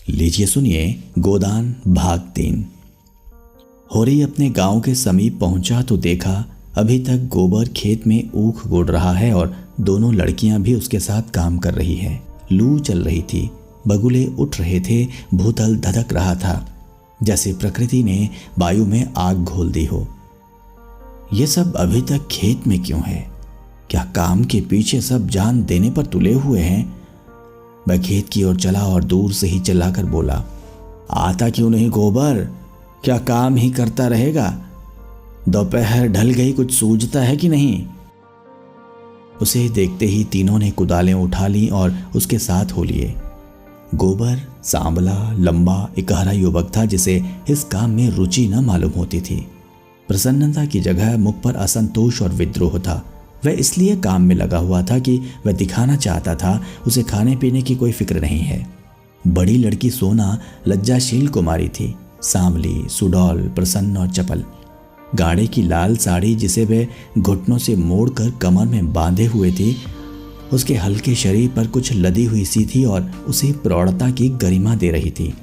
लीजिए सुनिए गोदान भाग 3। होरी अपने गांव के समीप पहुंचा तो देखा अभी तक गोबर खेत में ऊख गोड़ रहा है और दोनों लड़कियां भी उसके साथ काम कर रही हैं। लू चल रही थी, बगुले उठ रहे थे, भूतल धधक रहा था, जैसे प्रकृति ने वायु में आग घोल दी हो। ये सब अभी तक खेत में क्यों है? क्या काम के पीछे सब जान देने पर तुले हुए हैं? वह खेत की ओर चला और दूर से ही चिल्लाकर बोला, आता क्यों नहीं गोबर? क्या काम ही करता रहेगा? दोपहर ढल गई, कुछ सूझता है कि नहीं? उसे देखते ही तीनों ने कुदालें उठा ली और उसके साथ हो लिए। गोबर सांवला, लंबा, इकहरा युवक था जिसे इस काम में रुचि न मालूम होती थी। प्रसन्नता की जगह मुख पर असंतोष और विद्रोह था। वह इसलिए काम में लगा हुआ था कि वह दिखाना चाहता था उसे खाने पीने की कोई फिक्र नहीं है। बड़ी लड़की सोना लज्जाशील कुमारी थी, सांवली, सुडौल, प्रसन्न और चपल। गाढ़े की लाल साड़ी जिसे वह घुटनों से मोड़कर कमर में बांधे हुए थी, उसके हल्के शरीर पर कुछ लदी हुई सी थी और उसे प्रौढ़ता की गरिमा दे रही थी।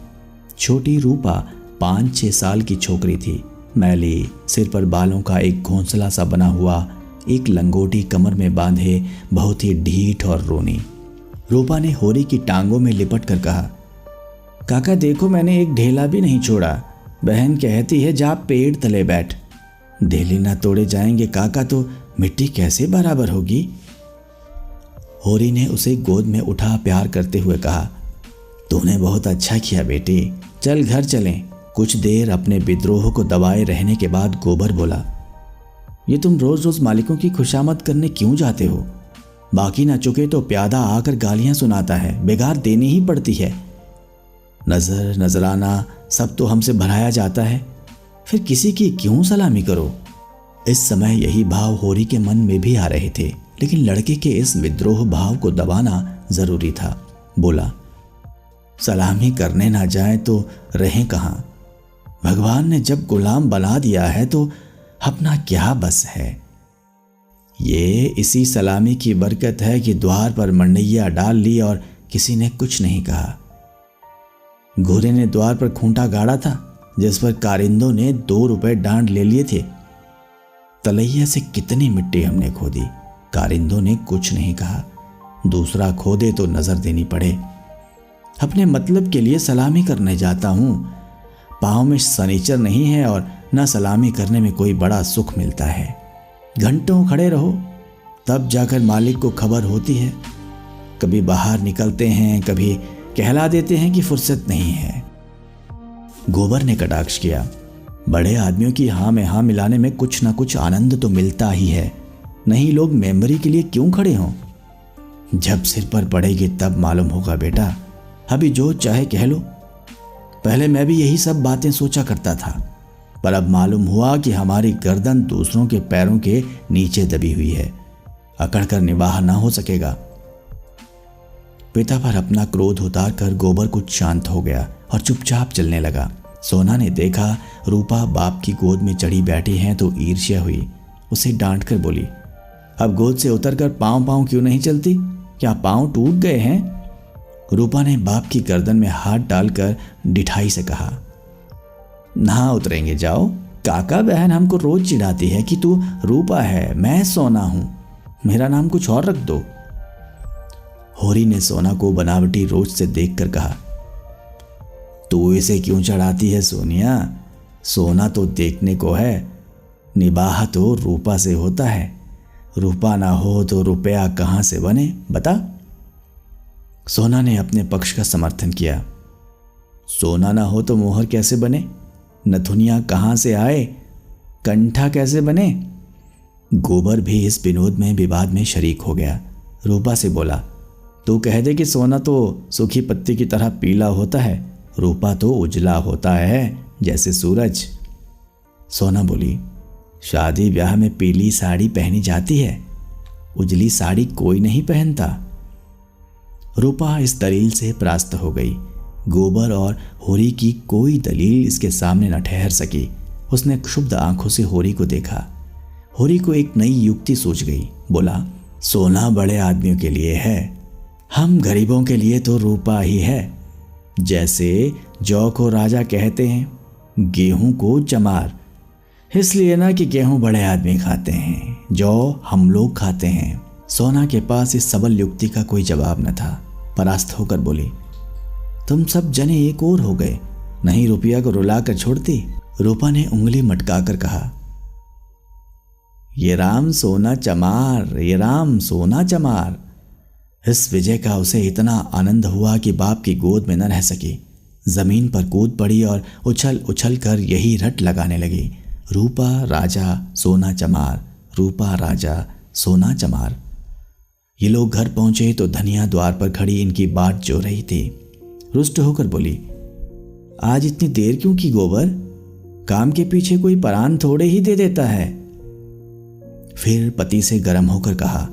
छोटी रूपा 5-6 साल की छोकरी थी, मैली, सिर पर बालों का एक घोंसला सा बना हुआ, एक लंगोटी कमर में बांधे, बहुत ही ढीठ और रोनी। रूपा ने होरी की टांगों में लिपट कर कहा, काका देखो मैंने एक ढेला भी नहीं छोड़ा। बहन कहती है जा पेड़ तले बैठ। ढेले ना तोड़े जाएंगे काका तो मिट्टी कैसे बराबर होगी? होरी ने उसे गोद में उठा प्यार करते हुए कहा, तूने बहुत अच्छा किया बेटी, चल घर चलें। कुछ देर अपने विद्रोह को दबाए रहने के बाद गोबर बोला, ये तुम रोज रोज मालिकों की खुशामद करने क्यों जाते हो? बाकी ना चुके तो प्यादा आकर गालियां सुनाता है, बेगार देनी ही पड़ती है। नजर नजराना सब तो हमसे भराया जाता है, फिर किसी की क्यों सलामी करो? इस समय यही भाव होरी के मन में भी आ रहे थे, लेकिन लड़के के इस विद्रोह भाव को दबाना जरूरी था। बोला, सलामी करने ना जाए तो रहें कहां? भगवान ने जब गुलाम बना दिया है तो अपना क्या बस है? ये इसी सलामी की बरकत है कि द्वार पर मंडैया डाल ली और किसी ने कुछ नहीं कहा। घोड़े ने द्वार पर खूंटा गाड़ा था जिस पर कारिंदों ने 2 रुपए डांड ले लिए थे। तलैया से कितनी मिट्टी हमने खोदी, कारिंदों ने कुछ नहीं कहा। दूसरा खोदे तो नजर देनी पड़े। अपने मतलब के लिए सलामी करने जाता हूं। पाँव में सनीचर नहीं है और न सलामी करने में कोई बड़ा सुख मिलता है। घंटों खड़े रहो तब जाकर मालिक को खबर होती है। कभी बाहर निकलते हैं, कभी कहला देते हैं कि फुर्सत नहीं है। गोबर ने कटाक्ष किया, बड़े आदमियों की हाँ में हाँ मिलाने में कुछ ना कुछ आनंद तो मिलता ही है, नहीं लोग मेंबरी के लिए क्यों खड़े हों? जब सिर पर पड़ेगी तब मालूम होगा बेटा, अभी जो चाहे कह लो। पहले मैं भी यही सब बातें सोचा करता था, पर अब मालूम हुआ कि हमारी गर्दन दूसरों के पैरों के नीचे दबी हुई है, अकड़कर निवाह ना हो सकेगा। पिता पर अपना क्रोध उतारकर गोबर कुछ शांत हो गया और चुपचाप चलने लगा। सोना ने देखा रूपा बाप की गोद में चढ़ी बैठी है तो ईर्ष्या हुई। उसे डांट कर बोली, अब गोद से उतरकर पांव पांव क्यों नहीं चलती? क्या पांव टूट गए हैं? रूपा ने बाप की गर्दन में हाथ डालकर डिठाई से कहा, ना उतरेंगे जाओ। काका बहन हमको रोज चिढ़ाती है कि तू रूपा है, मैं सोना हूं, मेरा नाम कुछ और रख दो। होरी ने सोना को बनावटी रोज से देखकर कहा, तू इसे क्यों चढ़ाती है सोनिया? सोना तो देखने को है, निबाह तो रूपा से होता है। रूपा ना हो तो रुपया कहां से बने बता? सोना ने अपने पक्ष का समर्थन किया। सोना ना हो तो मोहर कैसे बने? नथुनिया कहां से आए? कंठा कैसे बने? गोबर भी इस विनोद में विवाद में शरीक हो गया। रूपा से बोला, तू कह दे कि सोना तो सूखी पत्ती की तरह पीला होता है, रूपा तो उजला होता है जैसे सूरज। सोना बोली, शादी ब्याह में पीली साड़ी पहनी जाती है, उजली साड़ी कोई नहीं पहनता। रूपा इस दलील से परास्त हो गई। गोबर और होरी की कोई दलील इसके सामने न ठहर सकी। उसने क्षुब्ध आंखों से होरी को देखा। होरी को एक नई युक्ति सूझ गई। बोला, सोना बड़े आदमियों के लिए है, हम गरीबों के लिए तो रूपा ही है। जैसे जौ को राजा कहते हैं, गेहूं को चमार। इसलिए ना कि गेहूं बड़े आदमी खाते हैं, जौ हम लोग खाते हैं। सोना के पास इस सबल युक्ति का कोई जवाब न था। परास्त होकर बोली, तुम सब जने एक और हो गए, नहीं रुपया को रुला कर छोड़ती। रूपा ने उंगली मटकाकर कहा, ये राम सोना चमार, ये राम सोना चमार। इस विजय का उसे इतना आनंद हुआ कि बाप की गोद में न रह सकी। जमीन पर कूद पड़ी और उछल उछल कर यही रट लगाने लगी, रूपा राजा सोना चमार, रूपा राजा सोना चमार। ये लोग घर पहुंचे तो धनिया द्वार पर खड़ी इनकी बाट जो रही थी। रुष्ट होकर बोली, आज इतनी देर क्यों की गोबर? काम के पीछे कोई परान थोड़े ही दे देता है। फिर पति से गर्म होकर कहा,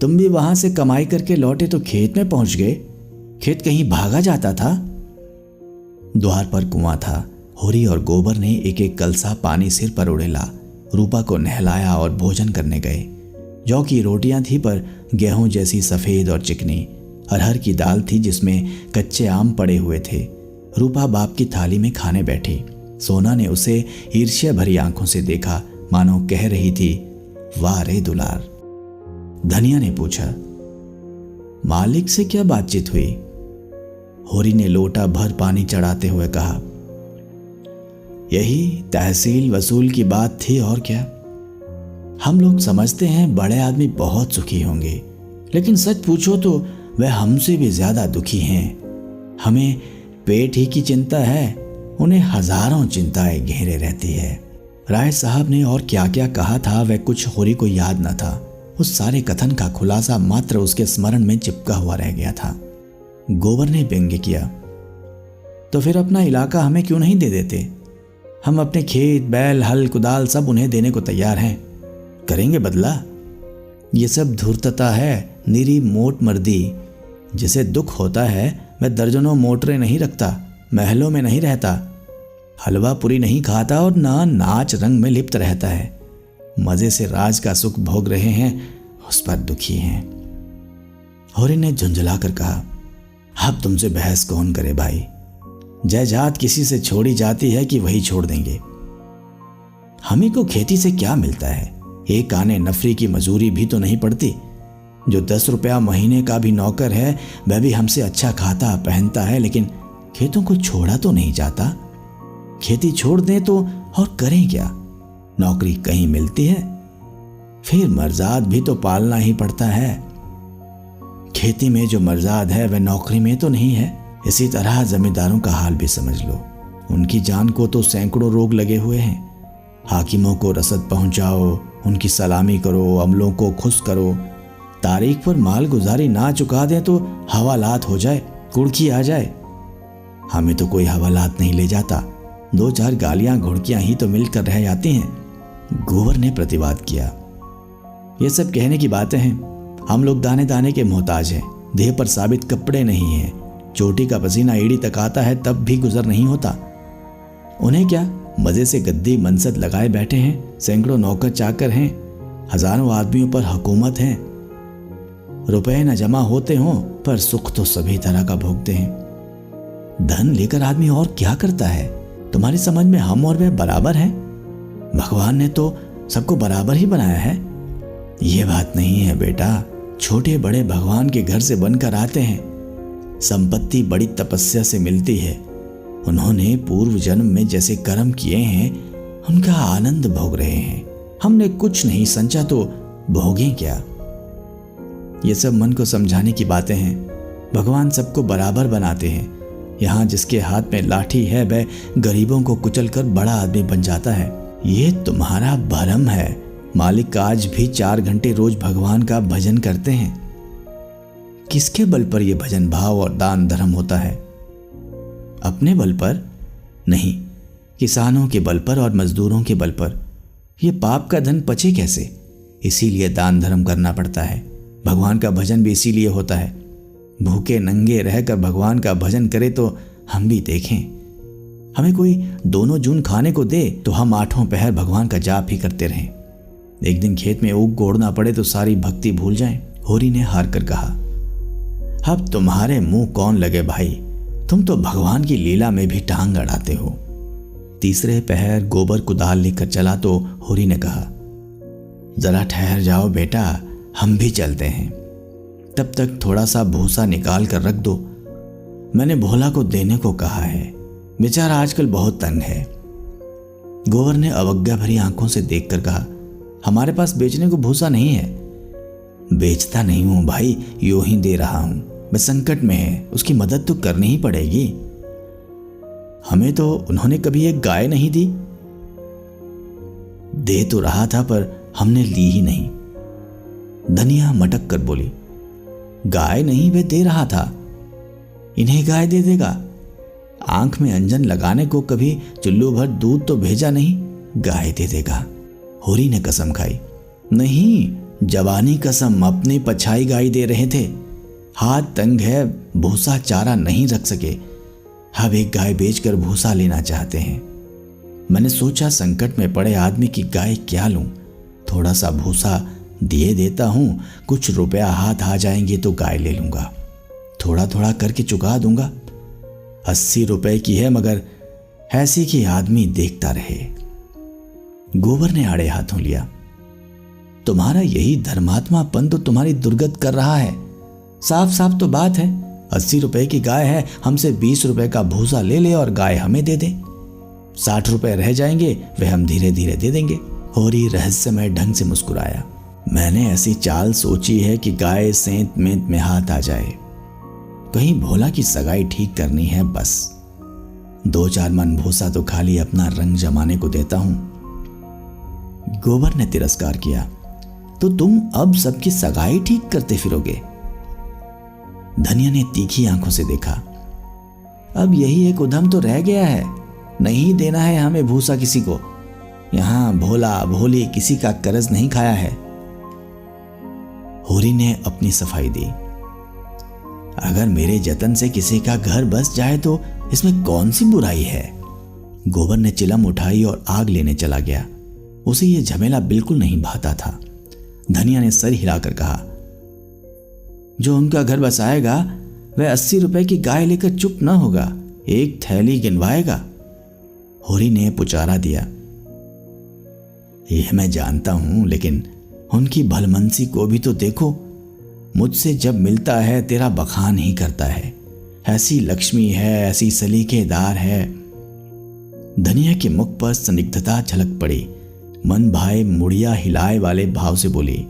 तुम भी वहां से कमाई करके लौटे तो खेत में पहुंच गए, खेत कहीं भागा जाता था? द्वार पर कुआं था। होरी और गोबर ने एक एक कलसा पानी सिर पर उड़ेला, रूपा को नहलाया और भोजन करने गए। जौ की रोटियां थी पर गेहूं जैसी सफेद और चिकनी। अरहर की दाल थी जिसमें कच्चे आम पड़े हुए थे। रूपा बाप की थाली में खाने बैठी। सोना ने उसे ईर्ष्या भरी आंखों से देखा, मानो कह रही थी, वाह रे दुलार। धनिया ने पूछा, मालिक से क्या बातचीत हुई? होरी ने लोटा भर पानी चढ़ाते हुए कहा, यही तहसील वसूल की बात थी और क्या। हम लोग समझते हैं बड़े आदमी बहुत सुखी होंगे, लेकिन सच पूछो तो वह हमसे भी ज्यादा दुखी हैं। हमें पेट ही की चिंता है, उन्हें हजारों चिंताएं घेरे रहती है। राय साहब ने और क्या क्या कहा था वह कुछ होरी को याद न था। उस सारे कथन का खुलासा मात्र उसके स्मरण में चिपका हुआ रह गया था। गोबर ने व्यंग्य किया, तो फिर अपना इलाका हमें क्यों नहीं दे देते? हम अपने खेत बैल हल कुदाल सब उन्हें देने को तैयार हैं, करेंगे बदला। ये सब धूर्तता है, निरी मोट मर्दी। जिसे दुख होता है वह दर्जनों मोटरें नहीं रखता, महलों में नहीं रहता, हलवा पूरी नहीं खाता और ना नाच रंग में लिप्त रहता है। मजे से राज का सुख भोग रहे हैं, उस पर दुखी हैं। होरी ने झुंझलाकर कहा, अब तुमसे बहस कौन करे भाई? जायदाद किसी से छोड़ी जाती है कि वही छोड़ देंगे। हमें को खेती से क्या मिलता है? एक आने नफरी की मजूरी भी तो नहीं पड़ती। जो 10 रुपया महीने का भी नौकर है वह भी हमसे अच्छा खाता पहनता है, लेकिन खेतों को छोड़ा तो नहीं जाता। खेती छोड़ दें तो और करें क्या? नौकरी कहीं मिलती है? फिर मर्जाद भी तो पालना ही पड़ता है। खेती में जो मर्जाद है वह नौकरी में तो नहीं है। इसी तरह जमींदारों का हाल भी समझ लो। उनकी जान को तो सैकड़ों रोग लगे हुए हैं। हाकिमों को रसद पहुंचाओ, उनकी सलामी करो, अमलों को खुश करो। तारीख पर माल गुजारी ना चुका दें तो हवालात हो जाए, कुड़की आ जाए। हमें तो कोई हवालात नहीं ले जाता, 2-4 गालियां घुड़कियां ही तो मिलकर रह जाती हैं। गोबर ने प्रतिवाद किया, ये सब कहने की बातें हैं। हम लोग दाने दाने के मोहताज हैं, देह पर साबित कपड़े नहीं हैं। चोटी का पसीना एड़ी तक आता है तब भी गुजर नहीं होता। उन्हें क्या, मजे से गद्दी मनसद लगाए बैठे हैं, सैकड़ों नौकर चाकर हैं, हजारों आदमियों पर हुकूमत है। रुपए न जमा होते हों पर सुख तो सभी तरह का भोगते हैं। धन लेकर आदमी और क्या करता है? तुम्हारी समझ में हम और वह बराबर हैं? भगवान ने तो सबको बराबर ही बनाया है। ये बात नहीं है बेटा, छोटे बड़े भगवान के घर से बनकर आते हैं। संपत्ति बड़ी तपस्या से मिलती है। उन्होंने पूर्व जन्म में जैसे कर्म किए हैं उनका आनंद भोग रहे हैं। हमने कुछ नहीं संचा तो भोगें क्या? ये सब मन को समझाने की बातें हैं। भगवान सबको बराबर बनाते हैं। यहाँ जिसके हाथ में लाठी है वह गरीबों को कुचलकर बड़ा आदमी बन जाता है। ये तुम्हारा भरम है। मालिक आज भी 4 घंटे रोज भगवान का भजन करते हैं। किसके बल पर यह भजन भाव और दान धर्म होता है? अपने बल पर नहीं, किसानों के बल पर और मजदूरों के बल पर। यह पाप का धन पचे कैसे? इसीलिए दान धर्म करना पड़ता है। भगवान का भजन भी इसीलिए होता है। भूखे नंगे रहकर भगवान का भजन करे तो हम भी देखें। हमें कोई 2 जून खाने को दे तो हम 8 पहर भगवान का जाप ही करते रहें। एक दिन खेत में ऊख गोड़ना पड़े तो सारी भक्ति भूल जाएं। होरी ने हार कर कहा, अब तुम्हारे मुंह कौन लगे भाई? तुम तो भगवान की लीला में भी टांग अड़ाते हो। तीसरे पहर गोबर कुदाल लेकर चला तो होरी ने कहा, जरा ठहर जाओ बेटा, हम भी चलते हैं। तब तक थोड़ा सा भूसा निकाल कर रख दो, मैंने भोला को देने को कहा है, बेचारा आजकल बहुत तंग है। गोबर ने अवज्ञा भरी आंखों से देखकर कहा, हमारे पास बेचने को भूसा नहीं है। बेचता नहीं हूं भाई, यूं ही दे रहा हूं, बस संकट में है, उसकी मदद तो करनी ही पड़ेगी। हमें तो उन्होंने कभी एक गाय नहीं दी। दे तो रहा था पर हमने ली ही नहीं। धनिया मटक कर बोली, गाय नहीं वे दे रहा था, इन्हें गाय दे देगा? आंख में अंजन लगाने को कभी चुल्लू भर दूध तो भेजा नहीं, गाय दे देगा। होरी ने कसम खाई, नहीं, जवानी कसम, अपनी पछाई गाय दे रहे थे, हाथ तंग है, भूसा चारा नहीं रख सके, अब एक गाय बेचकर भूसा लेना चाहते हैं। मैंने सोचा संकट में पड़े आदमी की गाय क्या लूं, थोड़ा सा भूसा दिए देता हूं, कुछ रुपया हाथ आ जाएंगे तो गाय ले लूंगा, थोड़ा थोड़ा करके चुका दूंगा। 80 रुपए की है, मगर ऐसी कि आदमी देखता रहे। गोबर ने आड़े हाथों लिया, तुम्हारा यही धर्मात्मापन तो तुम्हारी दुर्गत कर रहा है। साफ साफ तो बात है, 80 रुपए की गाय है, हमसे 20 रुपए का भूसा ले ले और गाय हमें दे दे, 60 रुपए रह जाएंगे, वे हम धीरे धीरे दे देंगे। होरी रहस्यमय ढंग से मुस्कुराया, मैंने ऐसी चाल सोची है कि गाय सेंत मेंत में हाथ आ जाए, कहीं भोला की सगाई ठीक करनी है, बस 2-4 मन भूसा तो खाली अपना रंग जमाने को देता हूं। गोबर ने तिरस्कार किया, तो तुम अब सबकी सगाई ठीक करते फिरोगे? धनिया ने तीखी आंखों से देखा, अब यही एक उधम तो रह गया है, नहीं देना है हमें भूसा किसी को, यहां भोला भोली किसी का कर्ज नहीं खाया है। होरी ने अपनी सफाई दी, अगर मेरे जतन से किसी का घर बस जाए तो इसमें कौन सी बुराई है। गोबर ने चिलम उठाई और आग लेने चला गया, उसे यह झमेला बिल्कुल नहीं भाता था। धनिया ने सर हिलाकर कहा, जो उनका घर बसाएगा वह 80 रुपए की गाय लेकर चुप न होगा, एक थैली गिनवाएगा। होरी ने पुचारा दिया, यह मैं जानता हूं, लेकिन उनकी भलमनसी को भी तो देखो, मुझसे जब मिलता है तेरा बखान ही करता है, ऐसी लक्ष्मी है, ऐसी सलीकेदार है। धनिया के मुख पर संदिग्धता झलक पड़ी, मन भाई मुड़िया हिलाए वाले भाव से बोली,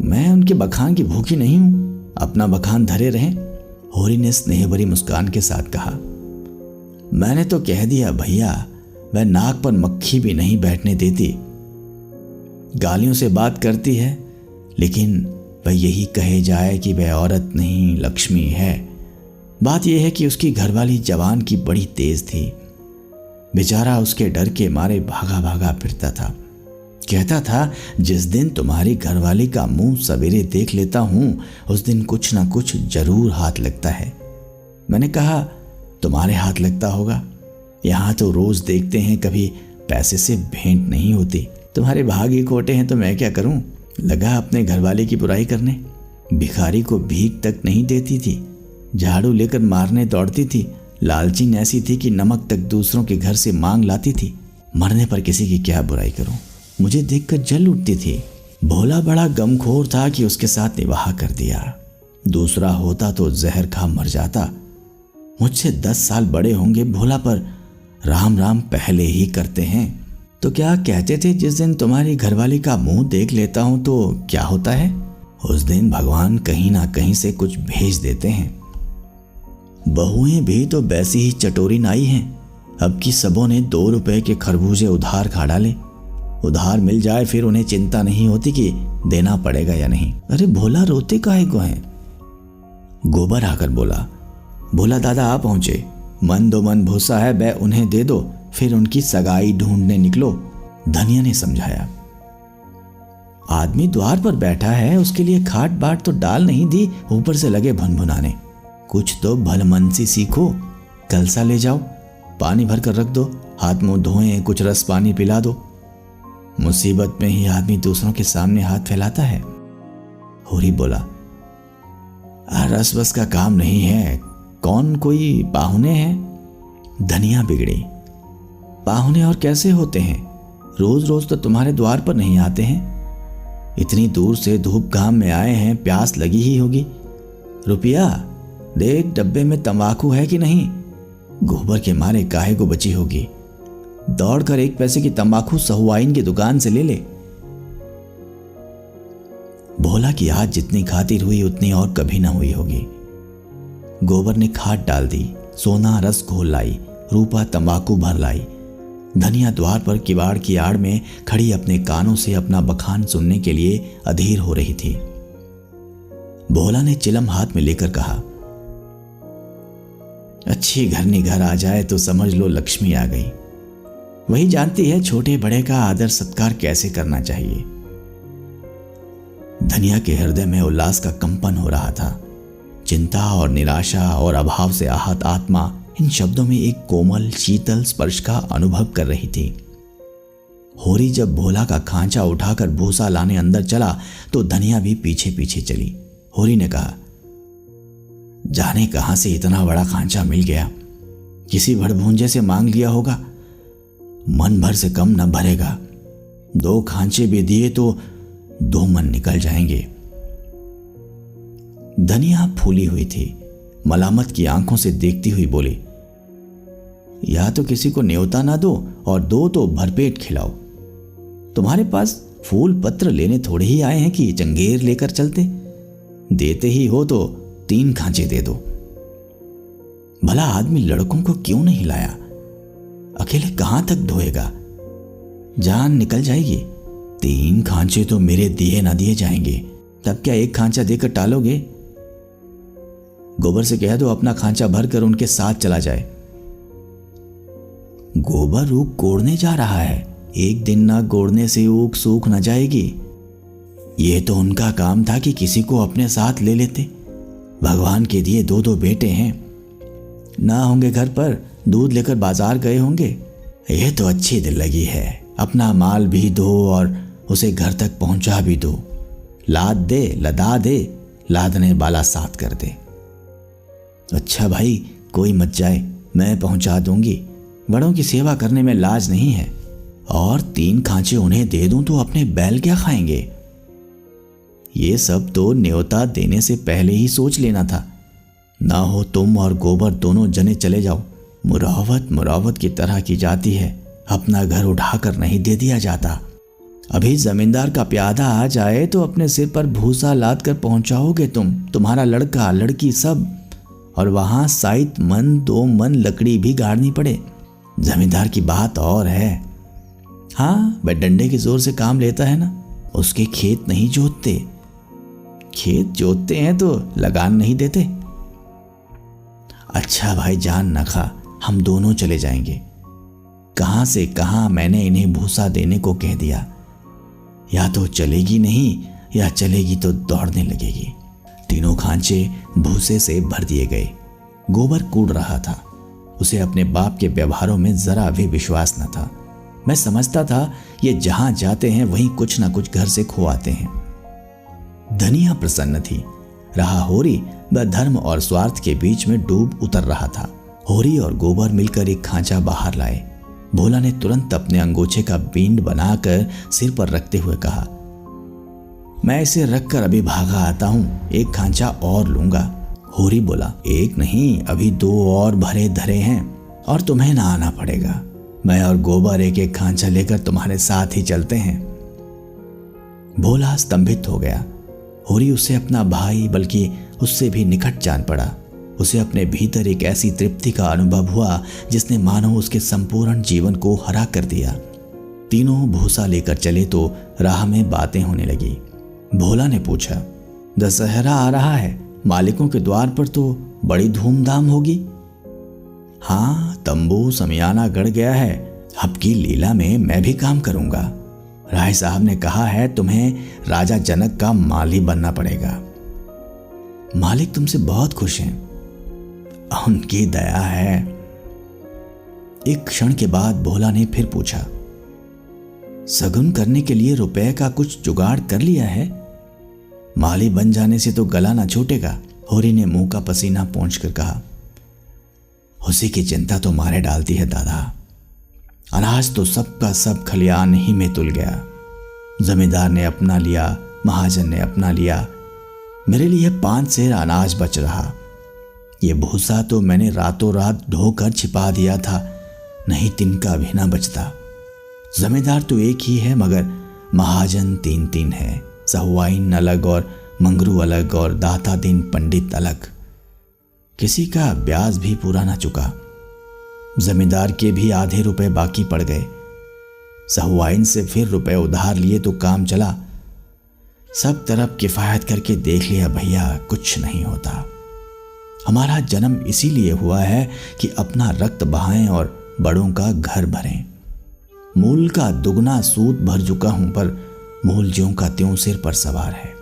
मैं उनके बखान की भूखी नहीं हूं, अपना बखान धरे रहें। होरी ने स्नेह भरी मुस्कान के साथ कहा, मैंने तो कह दिया भैया, वह नाक पर मक्खी भी नहीं बैठने देती, गालियों से बात करती है, लेकिन वह यही कहे जाए कि वह औरत नहीं लक्ष्मी है। बात यह है कि उसकी घरवाली जवान की बड़ी तेज थी, बेचारा उसके डर के मारे भागा भागा फिरता था, कहता था जिस दिन तुम्हारी घरवाली का मुंह सवेरे देख लेता हूं उस दिन कुछ ना कुछ जरूर हाथ लगता है। मैंने कहा तुम्हारे हाथ लगता होगा, यहां तो रोज देखते हैं, कभी पैसे से भेंट नहीं होती, तुम्हारे भाग ही खोटे हैं तो मैं क्या करूं। लगा अपने घरवाले की बुराई करने, भिखारी को भीख तक नहीं देती थी, झाड़ू लेकर मारने दौड़ती थी, लालची ऐसी थी कि नमक तक दूसरों के घर से मांग लाती थी। मरने पर किसी की क्या बुराई करूं, मुझे देखकर जल उठती थी। भोला बड़ा गमखोर था कि उसके साथ निवाह कर दिया, दूसरा होता तो जहर खा मर जाता। मुझसे 10 साल बड़े होंगे भोला, पर राम राम पहले ही करते हैं। तो क्या कहते थे, जिस दिन तुम्हारी घरवाली का मुंह देख लेता हूं तो क्या होता है, उस दिन भगवान कहीं ना कहीं से कुछ भेज देते हैं। बहुएं भी तो वैसी ही चटोरी नाई हैं, अब की सबों ने 2 रुपए के खरबूजे उधार खा डाले, उधार मिल जाए फिर उन्हें चिंता नहीं होती कि देना पड़ेगा या नहीं। अरे भोला रोते काहे को हैं? गोबर आकर बोला, भोला दादा आ पहुंचे, मन दो मन भूसा है, वह उन्हें दे दो, फिर उनकी सगाई ढूंढने निकलो। धनिया ने समझाया, आदमी द्वार पर बैठा है, उसके लिए खाट बाट तो डाल नहीं दी, ऊपर से लगे भुनभुनाने। कुछ तो भलमनसी सीखो, कलसा ले जाओ, पानी भर कर रख दो, हाथ मुंह धोएं, कुछ रस पानी पिला दो। मुसीबत में ही आदमी दूसरों के सामने हाथ फैलाता है। होरी बोला, रस बस का काम नहीं है, कौन, कोई बाहुने हैं? धनिया बिगड़ी। बाहुने और कैसे होते हैं? रोज रोज तो तुम्हारे द्वार पर नहीं आते हैं। इतनी दूर से धूप घाम में आए हैं, प्यास लगी ही होगी। रुपया देख, डब्बे में तंबाकू है कि नहीं? गोबर के मारे काहे को बची होगी। दौड़कर 1 पैसे की तंबाकू सहुआइन की दुकान से ले ले। भोला की आज जितनी खातिर हुई उतनी और कभी ना हुई होगी। गोबर ने खाद डाल दी, सोना रस घोल लाई, रूपा तंबाकू भर लाई। धनिया द्वार पर किवाड़ की आड़ में खड़ी अपने कानों से अपना बखान सुनने के लिए अधीर हो रही थी। भोला ने चिलम हाथ में लेकर कहा, अच्छी घरनी घर आ जाए तो समझ लो लक्ष्मी आ गई। वही जानती है छोटे बड़े का आदर सत्कार कैसे करना चाहिए। धनिया के हृदय में उल्लास का कंपन हो रहा था। चिंता और निराशा और अभाव से आहत आत्मा इन शब्दों में एक कोमल शीतल स्पर्श का अनुभव कर रही थी। होरी जब भोला का खांचा उठाकर भूसा लाने अंदर चला तो धनिया भी पीछे पीछे चली। होरी ने कहा, जाने कहां से इतना बड़ा खांचा मिल गया। किसी भड़भूंजे से मांग लिया होगा। मन भर से कम न भरेगा। 2 खांचे भी दिए तो 2 मन निकल जाएंगे। धनिया फूली हुई थी, मलामत की आंखों से देखती हुई बोली, या तो किसी को न्योता ना दो और दो तो भरपेट खिलाओ। तुम्हारे पास फूल पत्र लेने थोड़े ही आए हैं कि चंगेर लेकर चलते। देते ही हो तो 3 खांचे दे दो। भला आदमी लड़कों को क्यों नहीं लाया? अकेले कहां तक ढोएगा? जान निकल जाएगी। 3 खांचे तो मेरे दिए ना दिए जाएंगे। तब क्या 1 खांचा देकर टालोगे? गोबर से कह दो अपना खांचा भरकर उनके साथ चला जाए। गोबर ऊख गोड़ने जा रहा है। एक दिन ना गोड़ने से ऊख सूख न जाएगी। ये तो उनका काम था कि किसी को अपने साथ ले लेते। भगवान के दिए 2 बेटे हैं। ना होंगे घर पर, दूध लेकर बाजार गए होंगे। यह तो अच्छी दिल लगी है। अपना माल भी दो और उसे घर तक पहुंचा भी दो। लाद दे, लदा दे, लादने वाला साथ कर दे। अच्छा भाई, कोई मत जाए, मैं पहुंचा दूंगी। बड़ों की सेवा करने में लाज नहीं है। और 3 खांचे उन्हें दे दूं तो अपने बैल क्या खाएंगे? ये सब तो न्योता देने से पहले ही सोच लेना था। ना हो तुम और गोबर दोनों जने चले जाओ। मुरावत की तरह की जाती है। अपना घर उठाकर नहीं दे दिया जाता। अभी जमींदार का प्यादा आ जाए तो अपने सिर पर भूसा लाद कर पहुंचाओगे तुम, तुम्हारा लड़का लड़की सब। और वहां साइत मन 2 मन लकड़ी भी गाड़नी पड़े। जमींदार की बात और है। हाँ, वह डंडे के जोर से काम लेता है ना। उसके खेत नहीं जोतते। खेत जोतते हैं तो लगान नहीं देते। अच्छा भाई, जान न खा, हम दोनों चले जाएंगे। कहां से कहां मैंने इन्हें भूसा देने को कह दिया। या तो चलेगी नहीं या चलेगी तो दौड़ने लगेगी। 3 खांचे भूसे से भर दिए गए। गोबर कूड़ रहा था। उसे अपने बाप के व्यवहारों में जरा भी विश्वास न था। मैं समझता था ये जहां जाते हैं वहीं कुछ ना कुछ घर से खो आते हैं। धनिया प्रसन्न थी। रहा होरी, वह धर्म और स्वार्थ के बीच में डूब उतर रहा था। होरी और गोबर मिलकर एक खांचा बाहर लाए। भोला ने तुरंत अपने अंगोछे का बींड बनाकर सिर पर रखते हुए कहा, मैं इसे रखकर अभी भागा आता हूं, 1 खांचा और लूंगा। होरी बोला, 1 नहीं, अभी 2 और भरे धरे हैं और तुम्हें ना आना पड़ेगा। मैं और गोबर 1-1 खांचा लेकर तुम्हारे साथ ही चलते हैं। भोला स्तंभित हो गया। होरी उसे अपना भाई बल्कि उससे भी निकट जान पड़ा। उसे अपने भीतर एक ऐसी तृप्ति का अनुभव हुआ जिसने मानो उसके संपूर्ण जीवन को हरा कर दिया। तीनों भूसा लेकर चले तो राह में बातें होने लगी। भोला ने पूछा, दशहरा आ रहा है, मालिकों के द्वार पर तो बड़ी धूमधाम होगी। हाँ, तंबू समियाना गड़ गया है। अब की लीला में मैं भी काम करूंगा। राय साहब ने कहा है तुम्हें राजा जनक का माली बनना पड़ेगा। मालिक तुमसे बहुत खुश हैं। उनकी दया है। एक क्षण के बाद भोला ने फिर पूछा, सगुन करने के लिए रुपए का कुछ जुगाड़ कर लिया है? माली बन जाने से तो गला ना छूटेगा। होरी ने मुंह का पसीना पोंछकर कहा, उसी की चिंता तो मारे डालती है दादा। अनाज तो सबका सब खलियान ही में तुल गया। जमींदार ने अपना लिया, महाजन ने अपना लिया। मेरे लिए 5 सेर अनाज बच रहा। ये भूसा तो मैंने रातों रात ढोकर छिपा दिया था, नहीं तिनका भी ना बचता। जमींदार तो एक ही है मगर महाजन 3-3 है। सहुआइन अलग और मंगरू अलग और दाता दिन पंडित अलग। किसी का ब्याज भी पूरा ना चुका। जमींदार के भी आधे रुपए बाकी पड़ गए। सहुआइन से फिर रुपए उधार लिए तो काम चला। सब तरफ किफायत करके देख लिया भैया, कुछ नहीं होता। हमारा जन्म इसीलिए हुआ है कि अपना रक्त बहाएं और बड़ों का घर भरें। मूल का दुगना सूद भर चुका हूं, पर मूल ज्यों का त्यों सिर पर सवार है।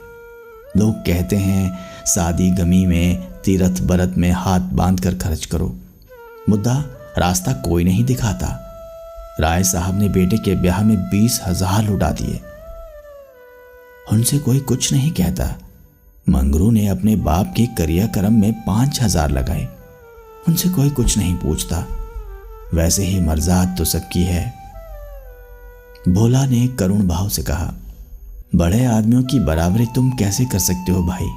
लोग कहते हैं शादी गमी में, तीरथ बरत में हाथ बांध कर खर्च करो। मुद्दा रास्ता कोई नहीं दिखाता। राय साहब ने बेटे के ब्याह में 20,000 लुटा दिए। उनसे कोई कुछ नहीं कहता। मंगरू ने अपने बाप के क्रियाक्रम में 5,000 लगाए। उनसे कोई कुछ नहीं पूछता। वैसे ही मर्जात तो सबकी है। भोला ने करुण भाव से कहा, बड़े आदमियों की बराबरी तुम कैसे कर सकते हो भाई?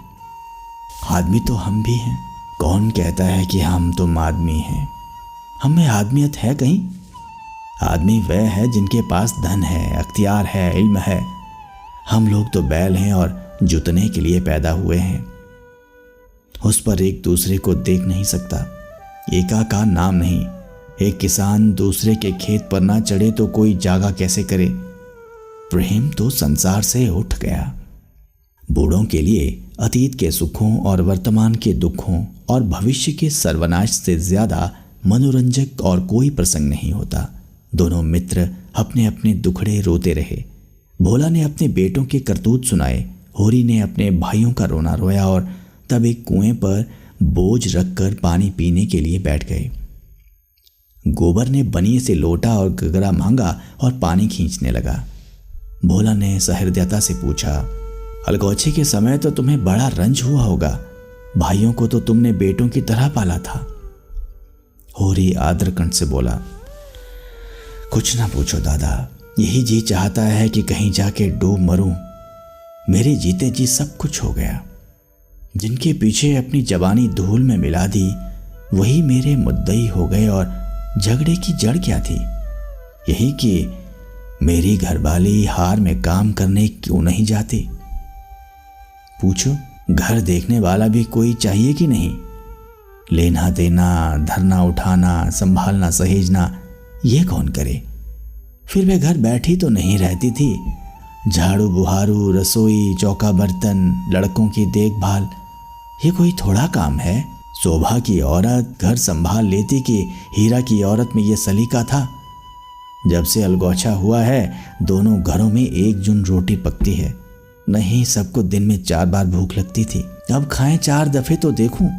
आदमी तो हम भी हैं। कौन कहता है कि हम तुम आदमी हैं? हमें आदमियत है कहीं? आदमी वह है जिनके पास धन है, अख्तियार है, इल्म है। हम लोग तो बैल हैं और जुतने के लिए पैदा हुए हैं। उस पर एक दूसरे को देख नहीं सकता। एका का नाम नहीं। एक किसान दूसरे के खेत पर ना चढ़े तो कोई जागा कैसे करे? प्रेम तो संसार से उठ गया। बूढ़ों के लिए अतीत के सुखों और वर्तमान के दुखों और भविष्य के सर्वनाश से ज्यादा मनोरंजक और कोई प्रसंग नहीं होता। दोनों मित्र अपने अपने दुखड़े रोते रहे। भोला ने अपने बेटों के करतूत सुनाए, होरी ने अपने भाइयों का रोना रोया और तब एक कुएं पर बोझ रखकर पानी पीने के लिए बैठ गए। गोबर ने बनिए से लोटा और गगरा मांगा और पानी खींचने लगा। भोला ने सहृदयता से पूछा, अलगौछे के समय तो तुम्हें बड़ा रंज हुआ होगा। भाइयों को तो तुमने बेटों की तरह पाला था। होरी आदरकंठ से बोला, कुछ ना पूछो दादा, यही जी चाहता है कि कहीं जाके डूब मरूं। मेरे जीते जी सब कुछ हो गया। जिनके पीछे अपनी जवानी धूल में मिला दी वही मेरे मुद्दई हो गए। और झगड़े की जड़ क्या थी? यही कि मेरी घरवाली हार में काम करने क्यों नहीं जाती। पूछो, घर देखने वाला भी कोई चाहिए कि नहीं? लेना देना, धरना उठाना, संभालना सहेजना, ये कौन करे? फिर वे घर बैठी तो नहीं रहती थी। झाड़ू बुहारू, रसोई, चौका बर्तन, लड़कों की देखभाल, ये कोई थोड़ा काम है? शोभा की औरत घर संभाल लेती कि हीरा की औरत में ये सलीका था? जब से अलगौछा हुआ है दोनों घरों में एक जुन रोटी पकती है। नहीं, सबको दिन में 4 बार भूख लगती थी, अब खाएं 4 दफे तो देखूं।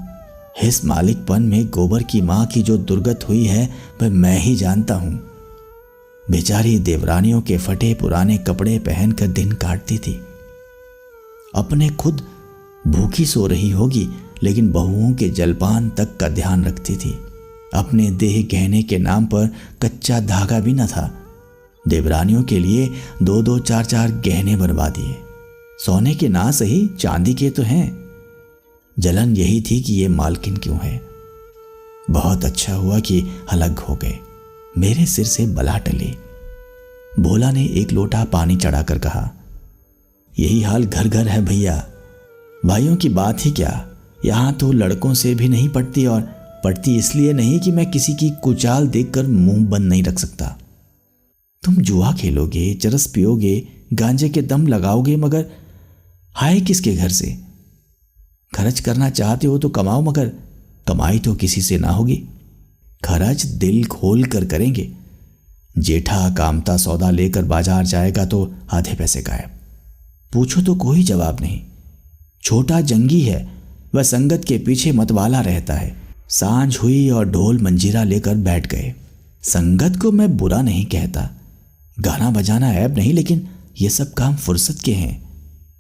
इस मालिकपन में गोबर की माँ की जो दुर्गत हुई है वह मैं ही जानता हूं। बेचारी देवरानियों के फटे पुराने कपड़े पहनकर दिन काटती थी। अपने खुद भूखी सो रही होगी लेकिन बहुओं के जलपान तक का ध्यान रखती थी। अपने देह गहने के नाम पर कच्चा धागा भी न था। देवरानियों के लिए 2-2, 4-4 गहने बनवा दिए। सोने के ना सही, चांदी के तो हैं। जलन यही थी कि ये मालकिन क्यों है। बहुत अच्छा हुआ कि अलग हो गए। मेरे सिर से बला टली। भोला ने एक लोटा पानी चढ़ाकर कहा, यही हाल घर घर है भैया। भाइयों की बात ही क्या, यहां तो लड़कों से भी नहीं पटती, और पटती इसलिए नहीं कि मैं किसी की कुचाल देखकर मुंह बंद नहीं रख सकता। तुम जुआ खेलोगे, चरस पियोगे, गांजे के दम लगाओगे, मगर हाय किसके घर से? खर्च करना चाहते हो तो कमाओ, मगर कमाई तो किसी से ना होगी। खर्च दिल खोल कर करेंगे। जेठा कामता सौदा लेकर बाजार जाएगा तो आधे पैसे गायब। पूछो तो कोई जवाब नहीं। छोटा जंगी है, वह संगत के पीछे मतवाला रहता है। सांझ हुई और ढोल मंजीरा लेकर बैठ गए। संगत को मैं बुरा नहीं कहता, गाना बजाना ऐब नहीं, लेकिन ये सब काम फुर्सत के हैं।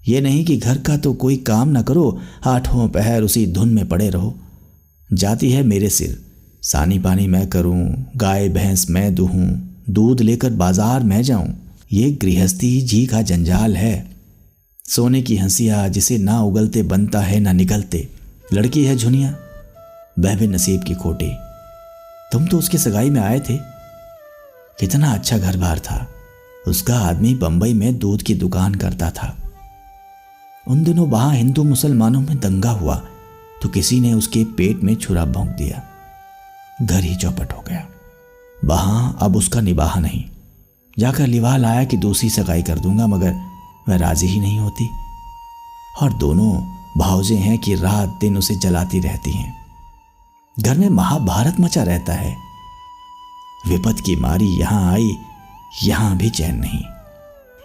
ये नहीं कि घर का तो कोई काम ना करो, 8 पहर उसी धुन में पड़े रहो। जाती है मेरे सिर, सानी पानी मैं करूं, गाय भैंस मैं दूहूं, दूध लेकर बाजार मैं जाऊं। ये गृहस्थी जी का जंजाल है। सोने की हंसिया जिसे ना उगलते बनता है ना निकलते। लड़की है झुनिया, वह भी नसीब की खोटी। तुम तो उसकी सगाई में आए थे, कितना अच्छा घर बार था। उसका आदमी बंबई में दूध की दुकान करता था। उन दिनों वहां हिंदू मुसलमानों में दंगा हुआ तो किसी ने उसके पेट में छुरा भोंक दिया। घर ही चौपट हो गया। वहां अब उसका निबाह नहीं। जाकर लिवा लाया कि दूसरी सगाई कर दूंगा, मगर वह राजी ही नहीं होती। और दोनों भावजे हैं कि रात दिन उसे जलाती रहती हैं। घर में महाभारत मचा रहता है। विपत की मारी यहां आई, यहां भी चैन नहीं।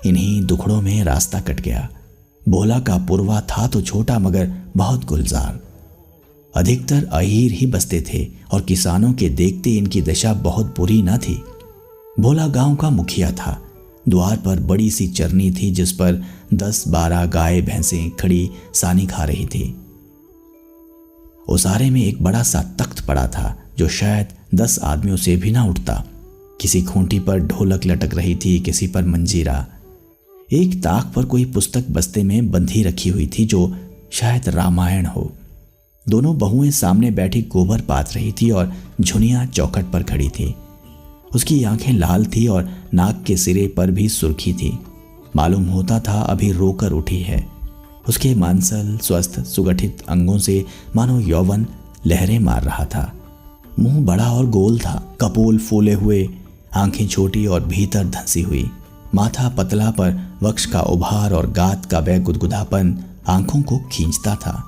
इन्हीं दुखड़ों में रास्ता कट गया। भोला का पुरवा था तो छोटा मगर बहुत गुलजार। अधिकतर अहीर ही बसते थे और किसानों के देखते इनकी दशा बहुत बुरी न थी। भोला गांव का मुखिया था। द्वार पर बड़ी सी चरनी थी जिस पर 10-12 गाय भैंसें खड़ी सानी खा रही थी। उसारे में एक बड़ा सा तख्त पड़ा था जो शायद 10 आदमियों से भी ना उठता। किसी खूंटी पर ढोलक लटक रही थी, किसी पर मंजीरा। एक ताक पर कोई पुस्तक बस्ते में बंधी रखी हुई थी जो शायद रामायण हो। दोनों बहुएं सामने बैठी गोबर पात रही थी और झुनिया चौखट पर खड़ी थी। उसकी आंखें लाल थी और नाक के सिरे पर भी सुर्खी थी। मालूम होता था अभी रोकर उठी है। उसके मांसल स्वस्थ सुगठित अंगों से मानो यौवन लहरें मार रहा था। मुंह बड़ा और गोल था, कपोल फूले हुए, आंखें छोटी और भीतर धंसी हुई। माथा पतला पर वक्ष का उभार और गात का वह गुदगुदापन आंखों को खींचता था।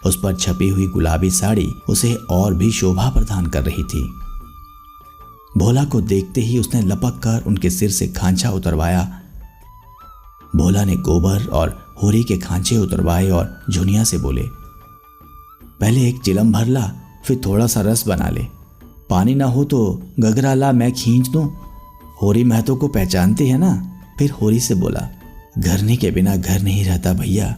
उस पर छपी हुई गुलाबी साड़ी उसे और भी शोभा प्रदान कर रही थी। भोला को देखते ही उसने लपक कर उनके सिर से खांचा उतरवाया। भोला ने गोबर और होरी के खांचे उतरवाए और झुनिया से बोले, पहले एक चिलम भर ला, फिर थोड़ा सा रस बना ले। पानी ना हो तो गगरा ला, मैं खींच दूं। होरी महतो को पहचानती है ना? फिर होरी से बोला, घरने के बिना घर नहीं रहता भैया,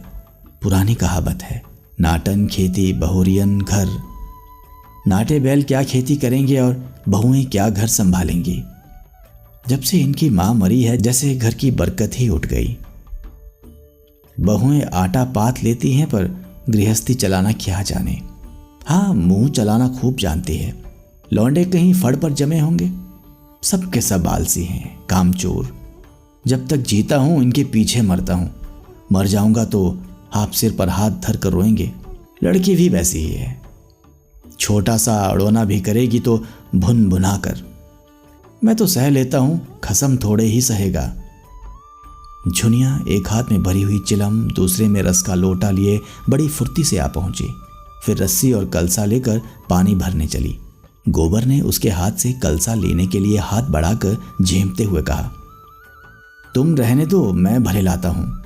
पुरानी कहावत है। नाटन खेती बहुरियन घर। नाटे बैल क्या खेती करेंगे और बहुएं क्या घर संभालेंगी। जब से इनकी मां मरी है जैसे घर की बरकत ही उठ गई। बहुएं आटा पात लेती हैं पर गृहस्थी चलाना क्या जाने। हाँ, मुंह चलाना खूब जानती है। लौंडे कहीं फड़ पर जमे होंगे। सब के सब आलसी हैं, कामचोर। जब तक जीता हूं इनके पीछे मरता हूं। मर जाऊंगा तो आप सिर पर हाथ धर कर रोएंगे। लड़की भी वैसी ही है। छोटा सा अड़ोना भी करेगी तो भुन भुना कर। मैं तो सह लेता हूं, खसम थोड़े ही सहेगा। झुनिया एक हाथ में भरी हुई चिलम, दूसरे में रस का लोटा लिए बड़ी फुर्ती से आ पहुंची। फिर रस्सी और कलसा लेकर पानी भरने चली। गोबर ने उसके हाथ से कलसा लेने के लिए हाथ बढ़ाकर झेंपते हुए कहा, तुम रहने दो, मैं भले लाता हूं।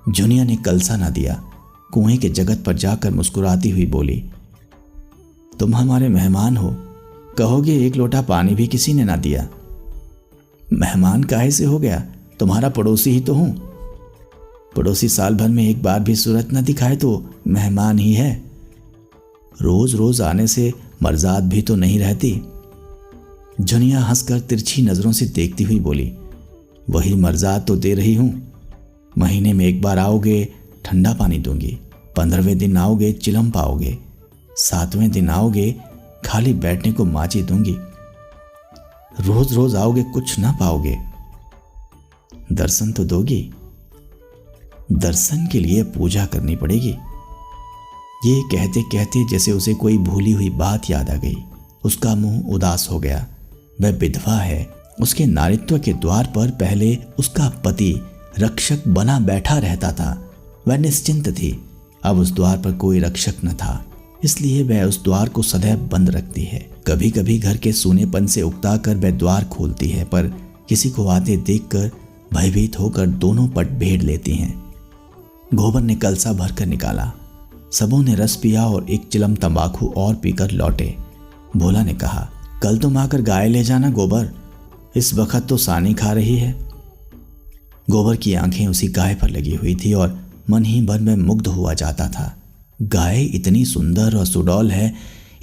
झुनिया ने कलसा ना दिया। कुएं के जगत पर जाकर मुस्कुराती हुई बोली, तुम हमारे मेहमान हो, कहोगे एक लोटा पानी भी किसी ने ना दिया। मेहमान काहे से हो गया, तुम्हारा पड़ोसी ही तो हूं। पड़ोसी साल भर में एक बार भी सूरत न दिखाए तो मेहमान ही है। रोज रोज आने से मर्जाद भी तो नहीं रहती। झुनिया हंसकर तिरछी नजरों से देखती हुई बोली, वही मर्जाद तो दे रही हूं। महीने में एक बार आओगे, ठंडा पानी दूंगी। 15वें दिन आओगे, चिलम पाओगे। 7वें दिन आओगे, खाली बैठने को माची दूंगी। रोज रोज आओगे, कुछ ना पाओगे। दर्शन तो दोगी। दर्शन के लिए पूजा करनी पड़ेगी। ये कहते कहते जैसे उसे कोई भूली हुई बात याद आ गई। उसका मुंह उदास हो गया। वह विधवा है। उसके नारित्व के द्वार पर पहले उसका पति रक्षक बना बैठा रहता था। वह निश्चिंत थी। अब उस द्वार पर कोई रक्षक न था, इसलिए वह उस द्वार को सदैव बंद रखती है। कभी कभी घर के सूनेपन से उकता कर वह द्वार खोलती है, पर किसी को आते देखकर भयभीत होकर दोनों पट भेड़ लेती हैं। गोबर ने कलसा भरकर निकाला। सबों ने रस पिया और एक चिलम तंबाकू और पीकर लौटे। भोला ने कहा, कल तुम आकर गाय ले जाना गोबर, इस वक्त तो सानी खा रही है। गोबर की आंखें उसी गाय पर लगी हुई थी और मन ही मन में मुग्ध हुआ जाता था। गाय इतनी सुंदर और सुडौल है,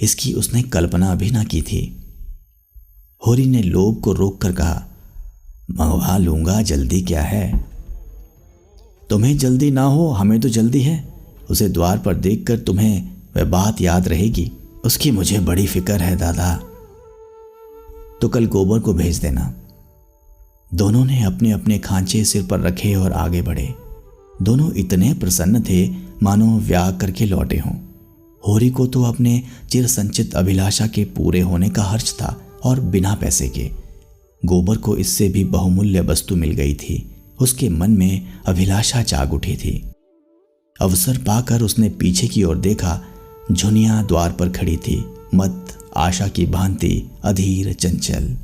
इसकी उसने कल्पना भी ना की थी। होरी ने लोभ को रोककर कहा, मंगवा लूंगा, जल्दी क्या है। तुम्हें जल्दी ना हो, हमें तो जल्दी है। उसे द्वार पर देखकर तुम्हें वह बात याद रहेगी, उसकी मुझे बड़ी फिक्र है दादा। तो कल गोबर को भेज देना। दोनों ने अपने अपने खांचे सिर पर रखे और आगे बढ़े। दोनों इतने प्रसन्न थे मानो व्याग करके लौटे हों। होरी को तो अपने चिर संचित अभिलाषा के पूरे होने का हर्ष था और बिना पैसे के। गोबर को इससे भी बहुमूल्य वस्तु मिल गई थी। उसके मन में अभिलाषा जाग उठी थी। अवसर पाकर उसने पीछे की ओर देखा। झुनिया द्वार पर खड़ी थी, मत आशा की भांति अधीर चंचल।